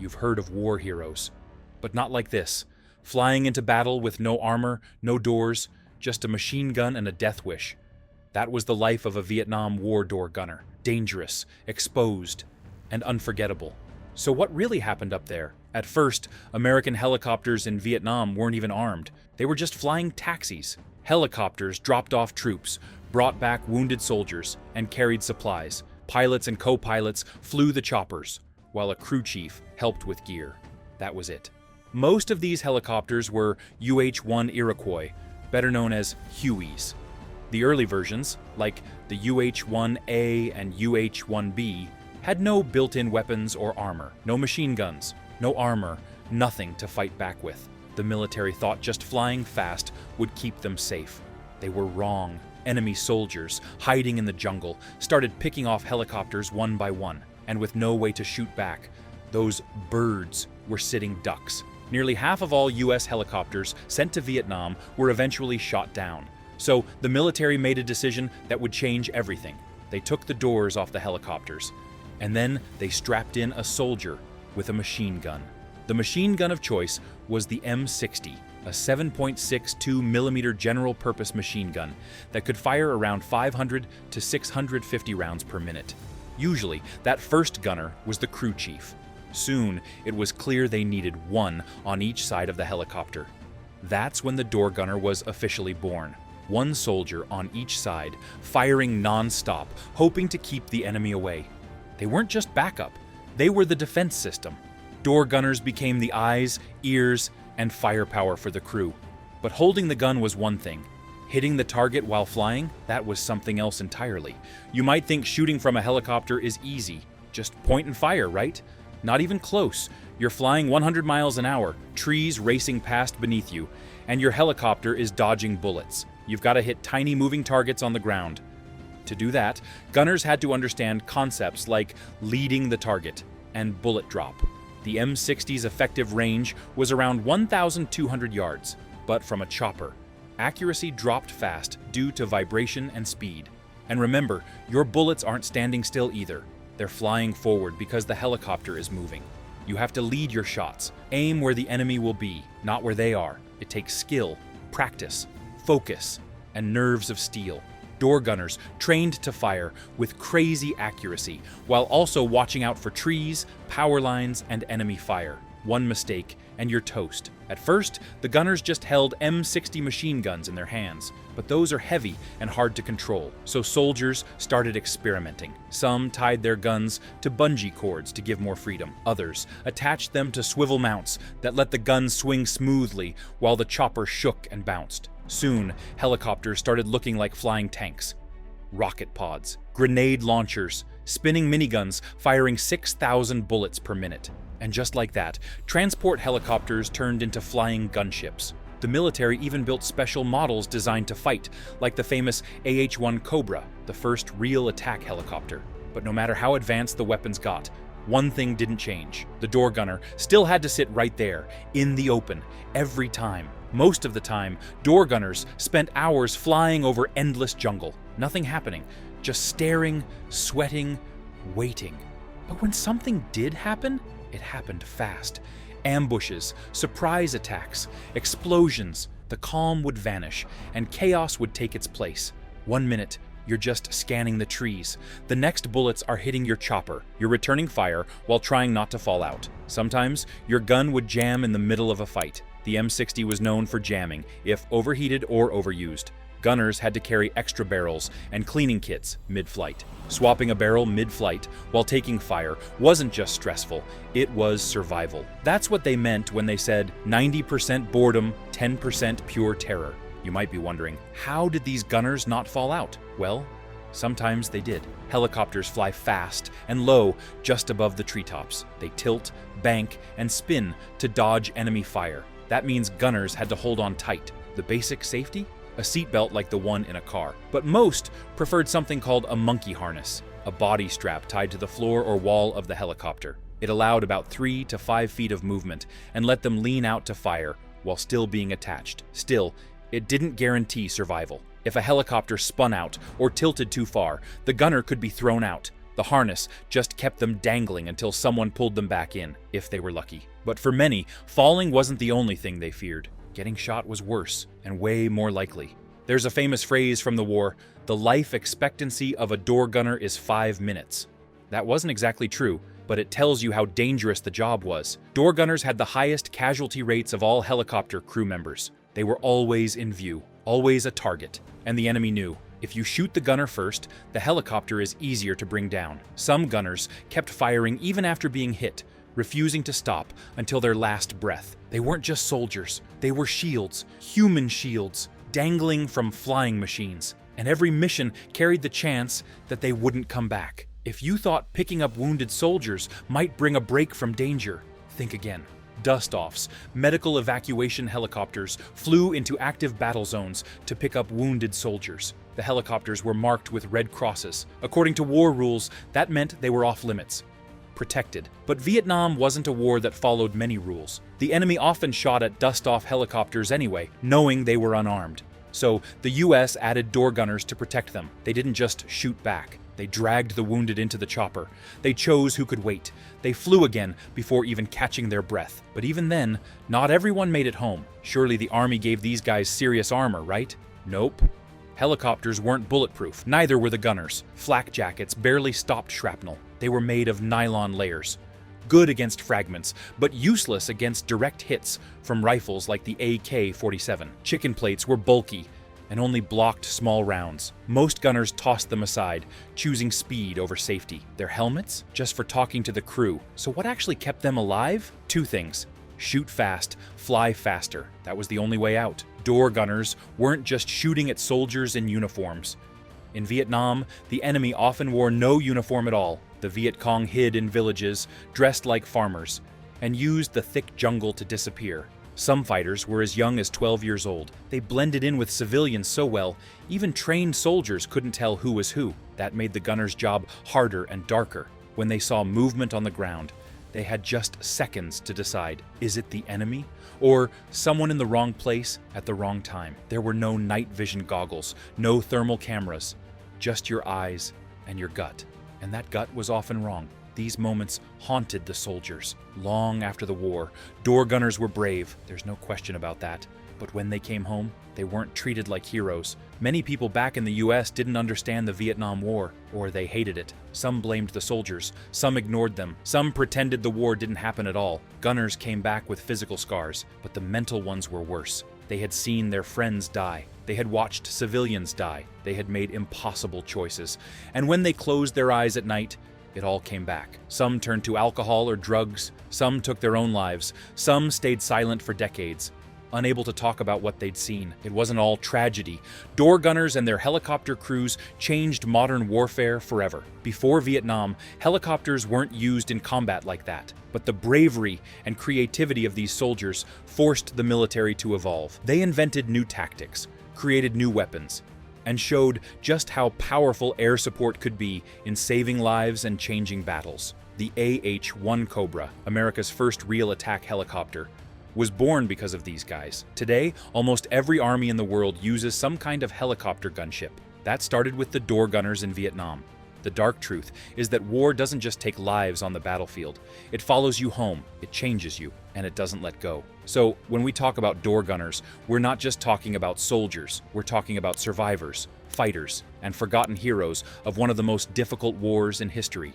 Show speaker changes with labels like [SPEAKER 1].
[SPEAKER 1] You've heard of war heroes. But not like this. Flying into battle with no armor, no doors, just a machine gun and a death wish. That was the life of a Vietnam War door gunner. Dangerous, exposed, and unforgettable. So what really happened up there? At first, American helicopters in Vietnam weren't even armed. They were just flying taxis. Helicopters dropped off troops, brought back wounded soldiers, and carried supplies. Pilots and co-pilots flew the choppers, while a crew chief helped with gear. That was it. Most of these helicopters were UH-1 Iroquois, better known as Hueys. The early versions, like the UH-1A and UH-1B, had no built-in weapons or armor, no machine guns, no armor, nothing to fight back with. The military thought just flying fast would keep them safe. They were wrong. Enemy soldiers, hiding in the jungle, started picking off helicopters one by one, and with no way to shoot back, those birds were sitting ducks. Nearly half of all US helicopters sent to Vietnam were eventually shot down. So the military made a decision that would change everything. They took the doors off the helicopters, and then they strapped in a soldier with a machine gun. The machine gun of choice was the M60, a 7.62 millimeter general-purpose machine gun that could fire around 500 to 650 rounds per minute. Usually, that first gunner was the crew chief. Soon, it was clear they needed one on each side of the helicopter. That's when the door gunner was officially born. One soldier on each side, firing non-stop, hoping to keep the enemy away. They weren't just backup, they were the defense system. Door gunners became the eyes, ears, and firepower for the crew. But holding the gun was one thing. Hitting the target while flying, that was something else entirely. You might think shooting from a helicopter is easy. Just point and fire, right? Not even close. You're flying 100 miles an hour, trees racing past beneath you, and your helicopter is dodging bullets. You've got to hit tiny moving targets on the ground. To do that, gunners had to understand concepts like leading the target and bullet drop. The M60's effective range was around 1,200 yards, but from a chopper. Accuracy dropped fast due to vibration and speed. And remember, your bullets aren't standing still either. They're flying forward because the helicopter is moving. You have to lead your shots, aim where the enemy will be, not where they are. It takes skill, practice, focus, and nerves of steel. Door gunners trained to fire with crazy accuracy, while also watching out for trees, power lines, and enemy fire. One mistake, and you're toast. At first, the gunners just held M60 machine guns in their hands, but those are heavy and hard to control, so soldiers started experimenting. Some tied their guns to bungee cords to give more freedom. Others attached them to swivel mounts that let the gun swing smoothly while the chopper shook and bounced. Soon, helicopters started looking like flying tanks. Rocket pods, grenade launchers, spinning miniguns firing 6,000 bullets per minute. And just like that, transport helicopters turned into flying gunships. The military even built special models designed to fight, like the famous AH-1 Cobra, the first real attack helicopter. But no matter how advanced the weapons got, one thing didn't change. The door gunner still had to sit right there, in the open, every time. Most of the time, door gunners spent hours flying over endless jungle. Nothing happening, just staring, sweating, waiting. But when something did happen, it happened fast. Ambushes, surprise attacks, explosions. The calm would vanish, and chaos would take its place. 1 minute, you're just scanning the trees. The next bullets are hitting your chopper. You're returning fire while trying not to fall out. Sometimes, your gun would jam in the middle of a fight. The M60 was known for jamming, if overheated or overused. Gunners had to carry extra barrels and cleaning kits mid-flight. Swapping a barrel mid-flight while taking fire wasn't just stressful, it was survival. That's what they meant when they said 90% boredom, 10% pure terror. You might be wondering, how did these gunners not fall out? Well, sometimes they did. Helicopters fly fast and low just above the treetops. They tilt, bank, and spin to dodge enemy fire. That means gunners had to hold on tight. The basic safety? A seatbelt like the one in a car. But most preferred something called a monkey harness, a body strap tied to the floor or wall of the helicopter. It allowed about 3 to 5 feet of movement and let them lean out to fire while still being attached. Still, it didn't guarantee survival. If a helicopter spun out or tilted too far, the gunner could be thrown out. The harness just kept them dangling until someone pulled them back in, if they were lucky. But for many, falling wasn't the only thing they feared. Getting shot was worse, and way more likely. There's a famous phrase from the war, "The life expectancy of a door gunner is 5 minutes." That wasn't exactly true, but it tells you how dangerous the job was. Door gunners had the highest casualty rates of all helicopter crew members. They were always in view, always a target, and the enemy knew. If you shoot the gunner first, the helicopter is easier to bring down. Some gunners kept firing even after being hit, refusing to stop until their last breath. They weren't just soldiers, they were shields, human shields, dangling from flying machines. And every mission carried the chance that they wouldn't come back. If you thought picking up wounded soldiers might bring a break from danger, think again. Dust-offs, medical evacuation helicopters flew into active battle zones to pick up wounded soldiers. The helicopters were marked with red crosses. According to war rules, that meant they were off-limits, protected. But Vietnam wasn't a war that followed many rules. The enemy often shot at dust-off helicopters anyway, knowing they were unarmed. So the US added door gunners to protect them. They didn't just shoot back. They dragged the wounded into the chopper. They chose who could wait. They flew again before even catching their breath. But even then, not everyone made it home. Surely the Army gave these guys serious armor, right? Nope. Helicopters weren't bulletproof, neither were the gunners. Flak jackets barely stopped shrapnel. They were made of nylon layers. Good against fragments, but useless against direct hits from rifles like the AK-47. Chicken plates were bulky and only blocked small rounds. Most gunners tossed them aside, choosing speed over safety. Their helmets? Just for talking to the crew. So what actually kept them alive? Two things. Shoot fast, fly faster. That was the only way out. Door gunners weren't just shooting at soldiers in uniforms. In Vietnam, the enemy often wore no uniform at all. The Viet Cong hid in villages, dressed like farmers, and used the thick jungle to disappear. Some fighters were as young as 12 years old. They blended in with civilians so well, even trained soldiers couldn't tell who was who. That made the gunners' job harder and darker. When they saw movement on the ground, they had just seconds to decide, is it the enemy or someone in the wrong place at the wrong time? There were no night vision goggles, no thermal cameras, just your eyes and your gut. And that gut was often wrong. These moments haunted the soldiers. Long after the war, door gunners were brave, there's no question about that. But when they came home, they weren't treated like heroes. Many people back in the US didn't understand the Vietnam War, or they hated it. Some blamed the soldiers, some ignored them, some pretended the war didn't happen at all. Gunners came back with physical scars, but the mental ones were worse. They had seen their friends die. They had watched civilians die. They had made impossible choices. And when they closed their eyes at night, it all came back. Some turned to alcohol or drugs. Some took their own lives. Some stayed silent for decades, unable to talk about what they'd seen. It wasn't all tragedy. Door gunners and their helicopter crews changed modern warfare forever. Before Vietnam, helicopters weren't used in combat like that. But the bravery and creativity of these soldiers forced the military to evolve. They invented new tactics, created new weapons, and showed just how powerful air support could be in saving lives and changing battles. The AH-1 Cobra, America's first real attack helicopter, was born because of these guys. Today, almost every army in the world uses some kind of helicopter gunship. That started with the door gunners in Vietnam. The dark truth is that war doesn't just take lives on the battlefield. It follows you home, it changes you, and it doesn't let go. So when we talk about door gunners, we're not just talking about soldiers. We're talking about survivors, fighters, and forgotten heroes of one of the most difficult wars in history.